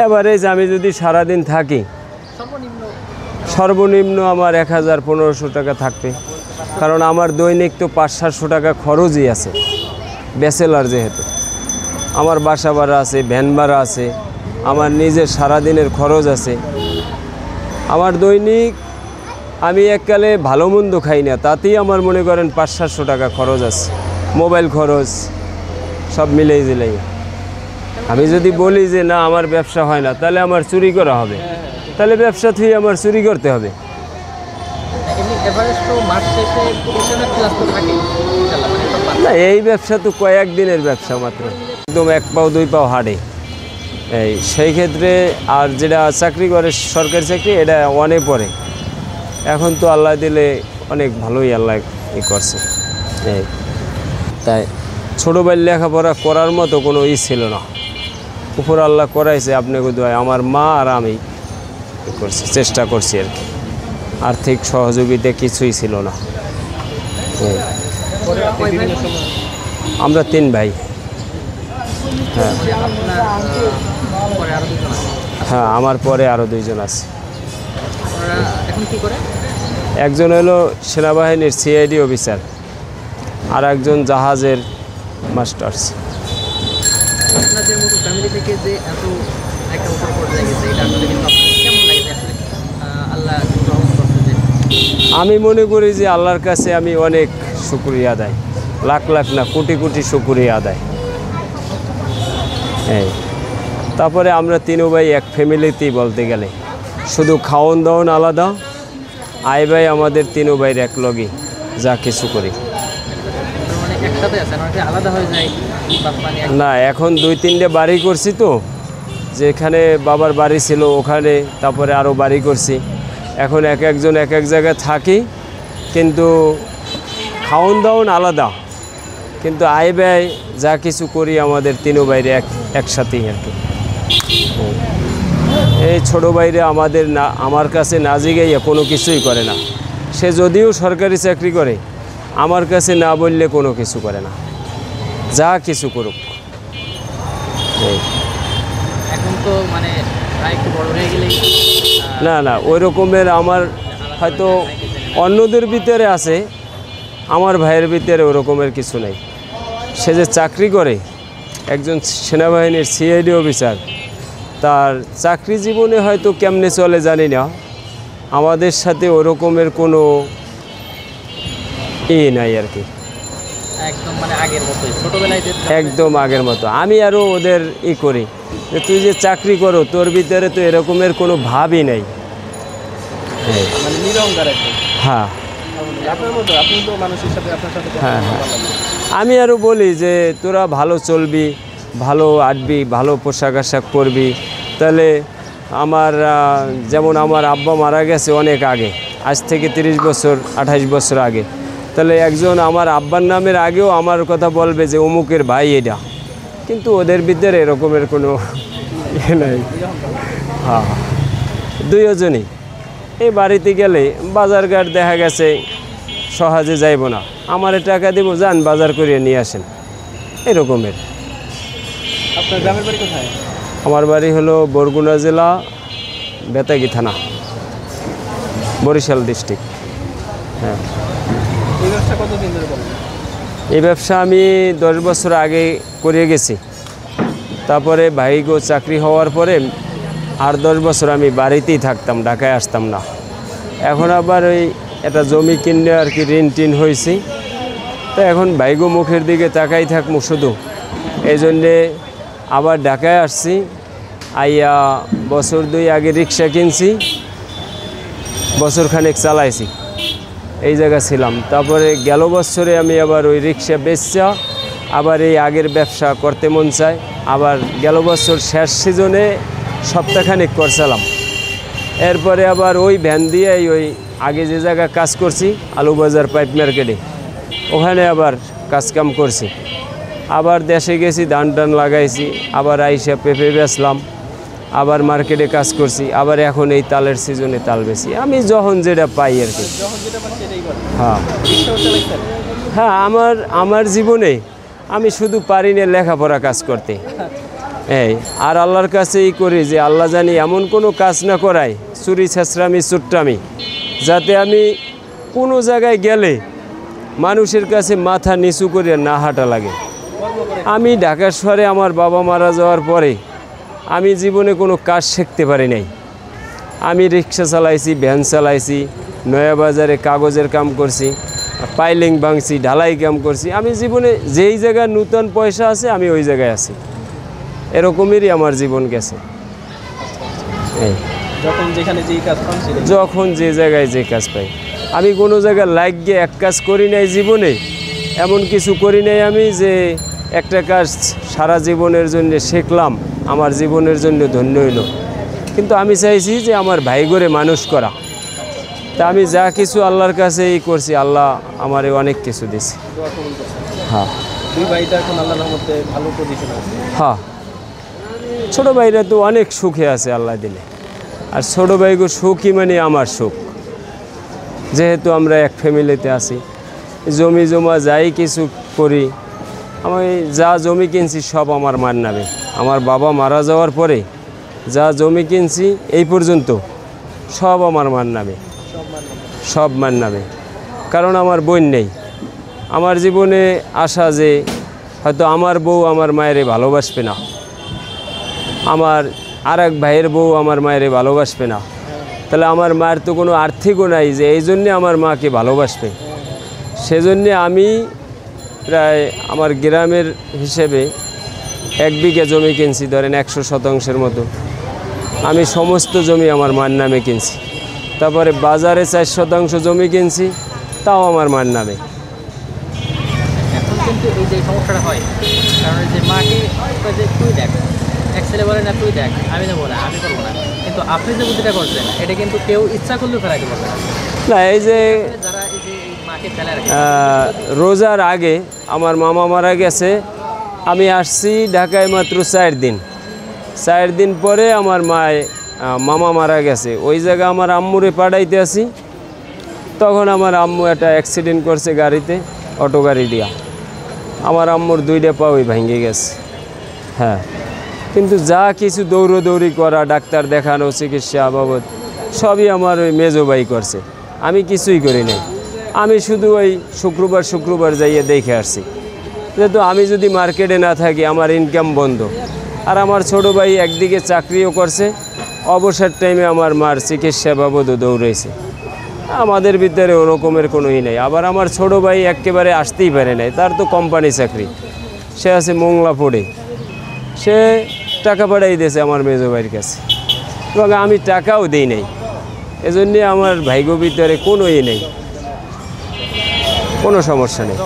Average আমি যদি সারাদিন থাকি সর্বনিম্ন আমার 1000-1500 টাকা থাকবে, কারণ আমার দৈনিক তো 500-700 টাকা খরচই আছে। ব্যাচেলার যেহেতু আমার বাসা ভাড়া আছে, ভ্যান ভাড়া আছে, আমার নিজের সারাদিনের খরচ আছে। আমার দৈনিক আমি এককালে ভালো মন্দ খাই না, তাতেই আমার মনে করেন 500-700 টাকা খরচ আছে, মোবাইল খরচ সব মিলেই দিলেই। আমি যদি বলি যে না আমার ব্যবসা হয় না, তাহলে আমার চুরি করা হবে, তাহলে ব্যবসা থেকে আমার চুরি করতে হবে। না, এই ব্যবসা তো কয়েকদিনের ব্যবসা মাত্র, একদম 1 পাও 2 পাও হাঁটে সেই ক্ষেত্রে। আর যেটা চাকরি করে সরকারি চাকরি, এটা ওয়ানে পড়ে। এখন তো আল্লাহ দিলে অনেক ভালোই আল্লাহ করছে। তাই ছোটোবেলায় লেখাপড়া করার মতো কোনো ছিল না, উপর আল্লাহ করাইছে আপনাকে দোয়ায়। আমার মা আর আমি করছি, চেষ্টা করছি আর কি, আর্থিক সহযোগিতা কিছুই ছিল না। আমরা 3 ভাই। হ্যাঁ হ্যাঁ, আমার পরে আরও 2 জন আছে। একজন হলো সেনাবাহিনীর সিআইডি অফিসার, আর একজন জাহাজের মাস্টার্স। আমি মনে করি যে আল্লাহর কাছে আমি অনেক শুকরিয়া আদায়, লাখ লাখ না কোটি কোটি শুকরিয়া আদায়। তারপরে আমরা 3 ভাই এক ফ্যামিলিতেই বলতে গেলে, শুধু খাওয়ন দাওয়ন আলাদা, আয় ভাই আমাদের 3 ভাইয়ের এক লগই যা কিছু করি। না, এখন 2-3টে বাড়ি করছি তো, যেখানে বাবার বাড়ি ছিল ওখানে, তারপরে আরও বাড়ি করছি। এখন একজন এক জায়গায় থাকি, কিন্তু খাওয়ন দাওয়ন আলাদা, কিন্তু আয় ব্যয় যা কিছু করি আমাদের 3 ভাইয়ের একসাথেই আর কি। এই ছোটো ভাইরে আমাদের না, আমার কাছে না জিগাইয়া কোনো কিছুই করে না। সে যদিও সরকারি চাকরি করে, আমার কাছে না বললে কোনো কিছু করে না, যা কিছু করুক। এখন তো মানে একটু বড় হয়ে গেলেই না না, ওই রকমের আমার হয়তো অন্যদের ভিতরে আছে, আমার ভাইয়ের ভিতরে ওই রকমের কিছু নেই। সে যে চাকরি করে, একজন সেনাবাহিনীর সিআইডি অফিসার, তার চাকরি জীবনে হয়তো কেমনে চলে জানি না, আমাদের সাথে ওই রকমের কোনো নাই আর কি। একদম মানে আগের মতো, ছোটবেলায় একদম আগের মতো। আমি আরও ওদের করি যে তুই যে চাকরি করো, তোর ভিতরে তো এরকমের কোনো ভাবই নেই। হ্যাঁ হ্যাঁ হ্যাঁ, আমি আরও বলি যে তোরা ভালো চলবি, ভালো আটবি, ভালো পোশাক আশাক পরবি, তাহলে আমার যেমন আমার আব্বা মারা গেছে অনেক আগে, আজ থেকে 30 বছর 28 বছর আগে, তাহলে একজন আমার আব্বার নামের আগেও আমার কথা বলবে যে অমুকের ভাই এটা, কিন্তু ওদের ভিতরে এরকমের কোনো নাই। হ্যাঁ, 2 জনই। এই বাড়িতে গেলে বাজারঘাট দেখা গেছে সহজে যাইব না, আমারে টাকা দেব, যান বাজার করিয়ে নিয়ে আসেন, এরকমের। আপনার গ্রামের বাড়ি কোথায়? আমার বাড়ি হলো বরগুনা জেলা, বেতাগী থানা, বরিশাল ডিস্ট্রিক্ট। হ্যাঁ। এই ব্যবসা কতদিন ধরে করেন? এই ব্যবসা আমি 10 বছর আগে করে গেছি, তারপরে ভাইগো চাকরি হওয়ার পরে আর 10 বছর আমি বাড়িতেই থাকতাম, ঢাকায় আসতাম না। এখন আবার ওই একটা জমি কিনে আর কি ঋণ টিন হয়েছি, তো এখন ভাইগো মুখের দিকে তাকাই থাকবো শুধু, এই জন্যে আবার ঢাকায় আসছি। আইয়া বছর 2 আগে রিক্সা কিনছি, বছরখানেক চালাইছি, এই জায়গা ছিলাম। তারপরে গেল বছরে আমি আবার ওই রিক্সা বেচা আবার এই আগের ব্যবসা করতে মন চায়। আবার গেল বছর শেষ সিজনে সপ্তাহখানেক করছিলাম, এরপরে আবার ওই ভ্যান দিয়ে ওই আগে যে জায়গায় কাজ করছি আলুবাজার পাইপ মার্কেটে, ওখানে আবার কাজকাম করছি। আবার দেশে গেছি, ধান টান লাগাইছি, আবার আইসা পেঁপে বেচলাম, আবার মার্কেটে কাজ করছি, আবার এখন এই তালের সিজনে তাল বেশি। আমি যখন যেটা পাই আর কি। হ্যাঁ হ্যাঁ, আমার জীবনে আমি শুধু পারি না লেখাপড়া কাজ করতে, এই আর আল্লাহর কাছেই করি যে আল্লাহ জানি এমন কোনো কাজ না করায়, চুরি ছেঁচড়ামি চুট্টামি, যাতে আমি কোনো জায়গায় গেলে মানুষের কাছে মাথা নিচু করে না হাঁটা লাগে। আমি ঢাকা শহরে আমার বাবা মারা যাওয়ার পরে আমি জীবনে কোনো কাজ শিখতে পারি নাই। আমি রিক্সা চালাইছি, ভ্যান চালাইছি, নয়াবাজারে কাগজের কাম করছি, পাইলিং ভাঙছি, ঢালাই কাম করছি। আমি জীবনে যেই জায়গায় নূতন পয়সা আছে আমি ওই জায়গায় আছি, এরকমেরই আমার জীবন গেছে। এই যখন যে জায়গায় যে কাজ পাই, আমি কোনো জায়গায় লাগিয়ে এক কাজ করি নাই জীবনে, এমন কিছু করি নাই আমি যে একটা কাজ সারা জীবনের জন্য শিখলাম, আমার জীবনের জন্য ধন্য হইল। কিন্তু আমি চাইছি যে আমার ভাই করে মানুষ করা। তা আমি যা কিছু আল্লাহর কাছেই করছি, আল্লাহ আমারে অনেক কিছু দিছে। হ্যাঁ, হ্যাঁ, ছোটো ভাইরা তো অনেক সুখে আছে আল্লাহ দিলে। আর ছোটো ভাইগো সুখই মানে আমার সুখ, যেহেতু আমরা এক ফ্যামিলিতে আছি। জমি জমা যাই কিছু করি, আমি যা জমি কিনছি সব আমার মার নামে। আমার বাবা মারা যাওয়ার পরে যা জমি কিনছি এই পর্যন্ত সব আমার মার নামে, সব মার নামে। কারণ আমার বোন নেই। আমার জীবনে আশা যে হয়তো আমার বউ আমার মায়েরে ভালোবাসবে না, আমার আর এক ভাইয়ের বউ আমার মায়েরে ভালোবাসবে না, তাহলে আমার মায়ের তো কোনো আর্থিকও নাই যে এই জন্যে আমার মাকে ভালোবাসবে। সেজন্যে আমি প্রায় আমার গ্রামের হিসেবে 1 বিঘা জমি কিনছি, ধরেন 100% মতো। আমি সমস্ত জমি আমার মার নামে কিনছি। তারপরে বাজারে 4% জমি কিনছি, তাও আমার মার নামে। এখন কিন্তু এই যে সমস্যাটা হয়, কারণ এই যে মাকে যে তুই দেখ, এক ছেলে বলে না তুই দেখ, আমি দেবো না, আমি করবো না। কিন্তু আপনি যে বুদ্ধিটা করছেন, এটা কিন্তু কেউ ইচ্ছা করলেও ফেরাইতে পারবে না। না, এই যে যারা এই যে মাকে ফেলে রোজার আগে আমার মামা মারা গেছে, আমি আসছি ঢাকায় মাত্র 4 দিন। 4 দিন পরে আমার মামা মারা গেছে। ওই জায়গায় আমার আম্মুরে পাঠাইতে আসি, তখন আমার আম্মু একটা অ্যাক্সিডেন্ট করছে গাড়িতে, অটো গাড়ি দিয়া। আমার আম্মুর 2টা পাওই ভেঙে গেছে। হ্যাঁ, কিন্তু যা কিছু দৌড়ি করা, ডাক্তার দেখানো, চিকিৎসা বাবদ সবই আমার ওই মেজো ভাই করছে, আমি কিছুই করি নাই। আমি শুধু ওই শুক্রবার যাইয়ে দেখে আসছি। যেহেতু আমি যদি মার্কেটে না থাকি আমার ইনকাম বন্ধ। আর আমার ছোটো ভাই একদিকে চাকরিও করছে, অবসর টাইমে আমার মার চিকিৎসা বাবদও দৌড়াইছে। আমাদের ভিতরে ওরকমের কোনোই নেই। আবার আমার ছোটো ভাই একেবারে আসতেই পারে নাই, তার তো কোম্পানি চাকরি, সে আছে মোংলাপুরে। সে টাকা পাঠাই দিয়েছে আমার মেজো ভাইয়ের কাছে, এবং আমি টাকাও দিই নাই। এজন্যে আমার ভাইগো ভিতরে কোনো নেই, কোনো সমস্যা নেই।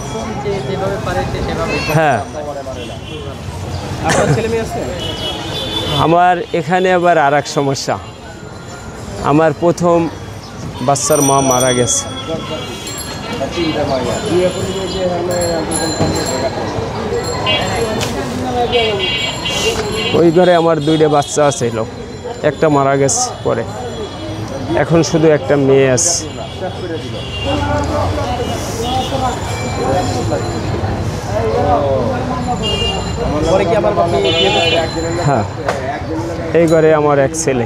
হ্যাঁ, আমার এখানে আবার আর এক সমস্যা। আমার প্রথম বাচ্চার মা মারা গেছে। ওই ঘরে আমার 2টা বাচ্চা ছিল, একটা মারা গেছে পরে, এখন শুধু একটা মেয়ে আছে। হ্যাঁ, এই ঘরে আমার এক ছেলে।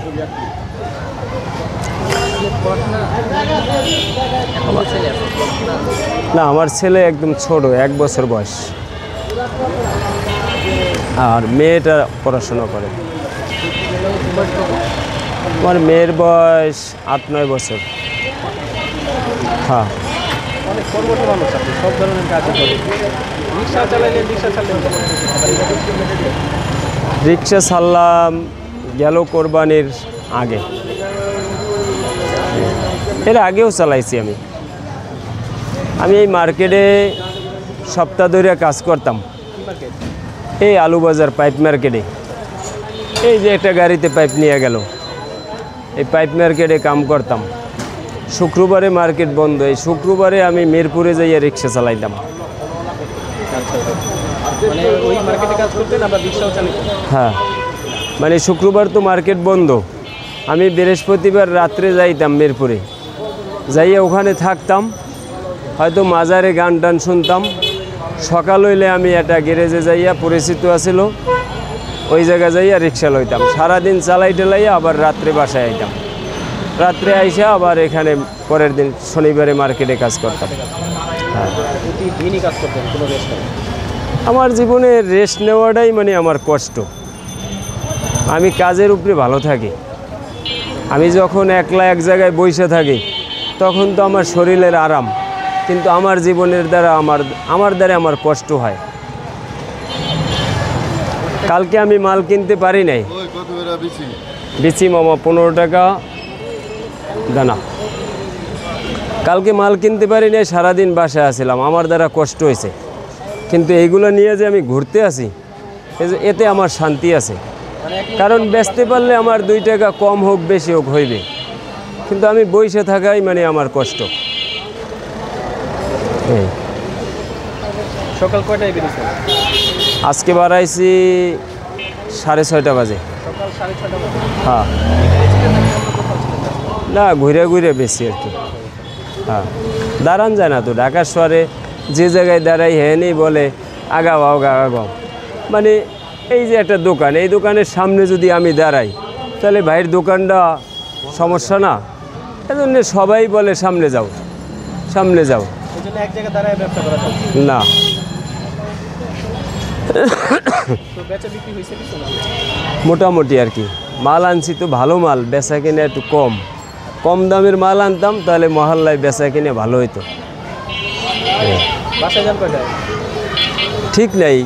না, আমার ছেলে একদম ছোট, 1 বছর বয়স, আর মেয়েটা পড়াশোনা করে। আমার মেয়ের বয়স 8-9 বছর। হ্যাঁ, রিক্সা ছাড়লাম গেল কোরবানির আগে, এর আগেও চালাইছি আমি। এই মার্কেটে সপ্তাহ ধরে কাজ করতাম, এই আলুবাজার পাইপ মার্কেটে। এই যে একটা গাড়িতে পাইপ নিয়ে গেল, এই পাইপ মার্কেটে কাম করতাম। শুক্রবারে মার্কেট বন্ধ, এই শুক্রবারে আমি মিরপুরে যাইয়া রিক্সা চালাইতাম। হ্যাঁ, মানে শুক্রবার তো মার্কেট বন্ধ, আমি বৃহস্পতিবার রাত্রে যাইতাম মিরপুরে, যাইয়া ওখানে থাকতাম, হয়তো মাজারে গান টান শুনতাম। সকাল হইলে আমি একটা গ্যারেজে যাইয়া, পরিচিত আছিল, ওই জায়গায় যাইয়া রিক্সা লইতাম, সারাদিন চালাই টেলাইয়া আবার রাত্রে বাসায় আইতাম, রাত্রে আইসা আবার এখানে পরের দিন শনিবারে মার্কেটে কাজ করতাম। হ্যাঁ, প্রতিদিনই কাজ করতেন, কোনো রেস্ট নেই? আমার জীবনে রেস্ট নেওয়াটাই মানে আমার কষ্ট। আমি কাজের উপরে ভালো থাকি। আমি যখন একলা এক জায়গায় বসে থাকি তখন তো আমার শরীরের আরাম, কিন্তু আমার জীবনের দ্বারা আমার দ্বারা আমার কষ্ট হয়। কালকে আমি মাল কিনতে পারি নাই, বেচি মামা 15 টাকা দানা। কালকে মাল কিনতে পারি নাই, সারাদিন বাসায় আসছিলাম, আমার দ্বারা কষ্ট হয়েছে। কিন্তু এইগুলো নিয়ে যে আমি ঘুরতে আসি, এতে আমার শান্তি আছে। কারণ বেচতে পারলে আমার 2 টাকা কম হোক বেশি হোক হইবে, কিন্তু আমি বসে থাকাই মানে আমার কষ্ট। সকাল কয়টায় বেরিয়েছেন? আজকে বাড়াইছি 6:30 বাজে। সকাল 6:30 বাজে? হ্যাঁ, না ঘুরে ঘুরে বেশি আর কি। হ্যাঁ, দাঁড়ান যায় না তো ঢাকার শহরে, যে জায়গায় দাঁড়াই হ্যাঁ বলে আগাও আগাও। মানে এই যে একটা দোকান, এই দোকানের সামনে যদি আমি দাঁড়াই তাহলে ভাইয়ের দোকানটা সমস্যা না, এজন্য সবাই বলে সামনে যাও সামনে যাও। এই জন্য এক জায়গায় দাঁড়ায় ব্যবসা করা যায় না। তো বেচা বিক্রি হয়েছে কিছু না? মোটামুটি আর কি, মাল আনছি তো ভালো মাল, বেচা কিনে একটু কম দামের মাল আনতাম, তাহলে মহল্লায় বেচা কিনে ভালো হইতো। বাসায় যান কয়টায়? ঠিক নাই,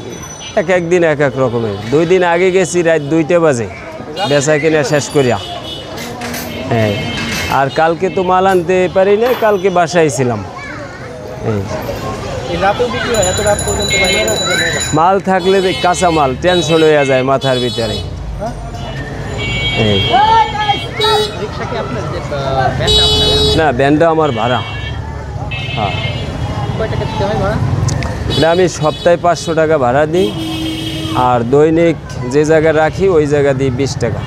একদিন এক এক রকমের। 2 দিন আগে গেছি রাত 2টা বাজে বেচা কিনে শেষ করিয়া। হ্যাঁ, আর কালকে তো মাল আনতে পারি না, কালকে বাসায় ছিলাম। এই রাতেও বিক্রি হয়? এত রাত পর্যন্ত বাইরে মাল থাকলে কাঁচা মাল টেনশন হয়ে যায় মাথার ভিতরে। রিক্সা কি আপনার? যে ভ্যানটা আপনার? না, ভ্যানটা আমার ভাড়া। হ্যাঁ, কয় টাকা দিতে হয় ভাড়া? না, আমি সপ্তাহে 500 টাকা ভাড়া দিই, আর দৈনিক যে জায়গায় রাখি ওই জায়গা দিই 20 টাকা,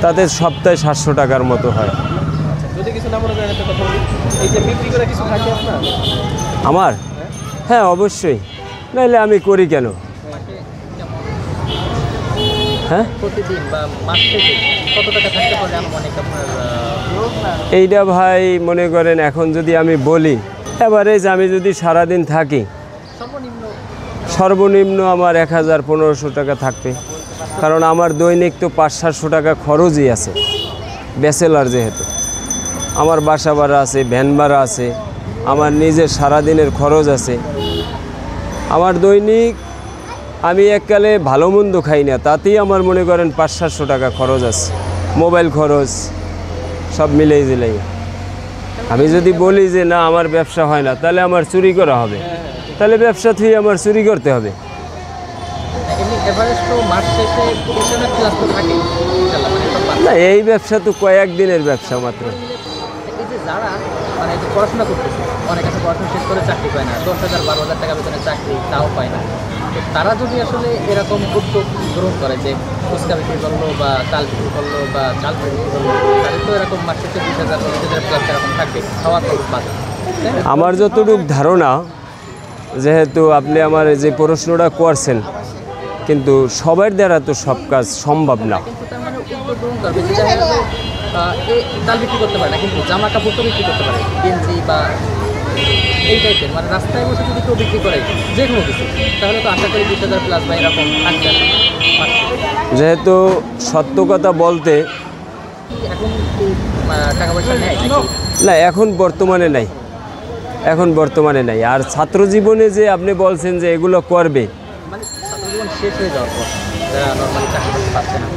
তাতে সপ্তাহে 700 টাকার মতো হয়। যদি কিছু না মনে করেন একটা কথা বলি, এই যে বিক্রি করে কিছু থাকে আপনার? আমার? হ্যাঁ, অবশ্যই, নাহলে আমি করি কেন? হ্যাঁ, প্রতিদিন বা মাস থেকে কত টাকা থাকতে পারে আনুমানিক আপনার? এইটা ভাই মনে করেন এখন যদি আমি বলি এভারেজ, আমি যদি সারাদিন থাকি সর্বনিম্ন আমার 1000-1500 টাকা থাকবে। কারণ আমার দৈনিক তো 500-700 টাকা খরচই আছে, ব্যাচেলার যেহেতু। আমার বাসা ভাড়া আছে, ভ্যান ভাড়া আছে, আমার নিজের সারাদিনের খরচ আছে। আমার দৈনিক, আমি এককালে ভালো মন্দ খাই না, তাতেই আমার মনে করেন 500-700 টাকা খরচ আছে, মোবাইল খরচ সব মিলেই দিলেই। আমি যদি বলি যে না আমার ব্যবসা হয় না, তাহলে আমার চুরি করা হবে, তাহলে ব্যবসা থেকে আমার চুরি করতে হবে। না, এই ব্যবসা তো কয়েকদিনের ব্যবসা মাত্র। যারা মানে পড়াশোনা করতেছে, অনেক আছে পড়াশোনা শেষ করে চাকরি পায় না, 10,000-12,000 টাকা বেতনে চাকরি তাও পায় না। তো তারা যদি আসলে এরকম উদ্যোগ গ্রহণ করে যে ফুচকা বিক্রি করলো বা চাল বিক্রি করলো বা চাল বিক্রি করলো, তাদের তো এরকম মাসে 20,000-25,000 প্লাস এরকম থাকবে, খাওয়া খরচ বাদে। আমার যতটুকু ধারণা, যেহেতু আপনি আমার যে প্রশ্নটা করছেন, কিন্তু সবার দ্বারা তো সব কাজ সম্ভব না। কিন্তু তার মানে উদ্যোগ গ্রহণ করবে যে চাল বিক্রি করতে পারে না, কিন্তু জামা কাপড় তো বিক্রি করতে পারে, গেঞ্জি বা এই টাইপের, মানে রাস্তায় বসে যদি কেউ বিক্রি করে যে কোনো কিছু, তাহলে তো আশা করি 20,000 প্লাস বা এরকম থাকবে। যেহেতু সত্য কথা বলতে, এখন কি টাকা পয়সা নেয় নাকি? না, এখন বর্তমানে নাই। আর ছাত্র জীবনে যে আপনি বলছেন যে এগুলো করবে, মানে ছাত্রজীবন শেষ হয়ে যাওয়ার পর যারা নর্মালি চাকরি করতে পারছে না,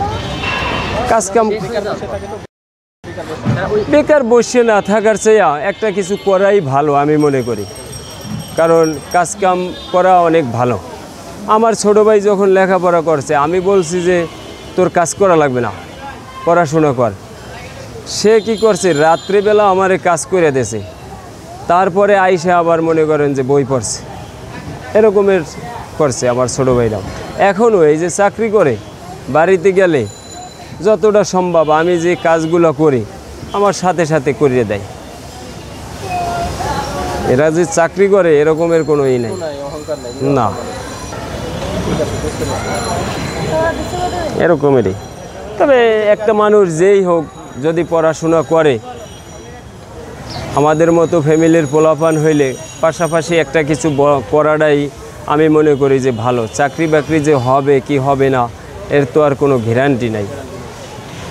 কাজ কাম বেকার বসে না থাকার চেয়ে একটা কিছু করাই ভালো আমি মনে করি। কারণ কাজ কাম করা অনেক ভালো। আমার ছোট ভাই যখন লেখাপড়া করছে, আমি বলছি যে তোর কাজ করা লাগবে না, পড়াশোনা কর। সে কি করছে, রাত্রেবেলা আমারে কাজ করে দিয়েছে, তারপরে আইসে আবার মনে করেন যে বই পড়ছে, এরকমের করছে আমার ছোট ভাইরাও। এখনও এই যে চাকরি করে, বাড়িতে গেলে যতটা সম্ভব আমি যে কাজগুলো করি আমার সাথে সাথে করিয়ে দেয়। এরা যে চাকরি করে এরকমের কোনো ই নাই, অহংকার নেই না। ঠিক আছে, বুঝতে পারছি। এরকমেরই। তবে একটা মানুষ যেই হোক যদি পড়াশোনা করে, আমাদের মতো ফ্যামিলির পোলাপান হইলে পাশাপাশি একটা কিছু করাটাই আমি মনে করি যে ভালো। চাকরি বাকরি যে হবে কি হবে না এর তো আর কোনো গ্যারান্টি নাই,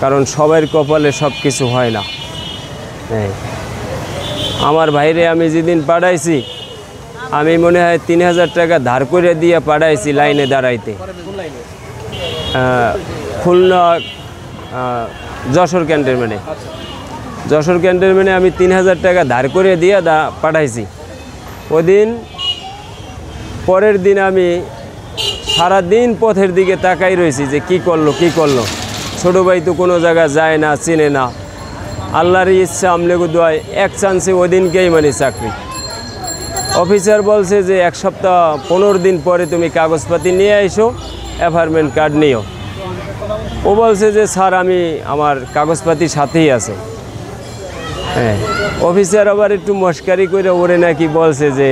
কারণ সবার কপালে সব কিছু হয় না। হ্যাঁ, আমার ভাইরে আমি যেদিন পাঠাইছি, আমি মনে হয় 3000 টাকা ধার করে দিয়ে পাঠাইছি লাইনে দাঁড়াইতে, খুলনা যশোর ক্যান্টনমেন্টে। যশোর ক্যান্টনমেন্টে আমি 3000 টাকা ধার করে দিয়ে পাঠাইছি। ওদিন পরের দিন আমি সারা দিন পথের দিকে তাকাই রয়েছি যে কি করলো। ছোটো ভাই তো কোনো জায়গায় যায় না, চিনে না। আল্লাহর ইচ্ছা আমলেগো দোয়ায় এক চান্সে ওদিনকেই মানে চাকরি। অফিসার বলছে যে 1 সপ্তাহ 15 দিন পরে তুমি কাগজপাতি নিয়ে এসো, অ্যাপার্টমেন্ট কার্ড নিও। ও বলছে যে স্যার আমি আমার কাগজপাতি সাথেই আছে। হ্যাঁ, অফিসার আবার একটু মস্কারি করে ওরে নাকি বলছে যে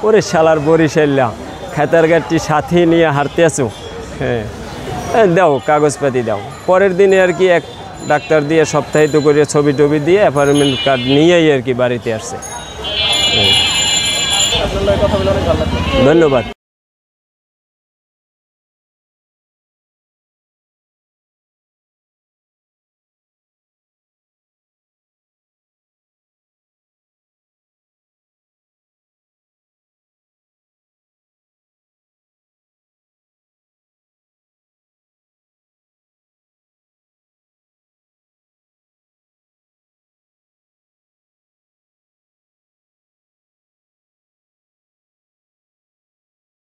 ওরে শালার বরিশাল্লা খাতার গাড়টি সাথে নিয়ে হারতে আসো। হ্যাঁ, দাও কাগজপাতি দাও। পরের দিনে আর কি এক ডাক্তার দিয়ে সপ্তাহিত করে ছবি টবি দিয়ে অ্যাপার্টমেন্ট কার্ড নিয়েই আর কি বাড়িতে আসছে। ধন্যবাদ।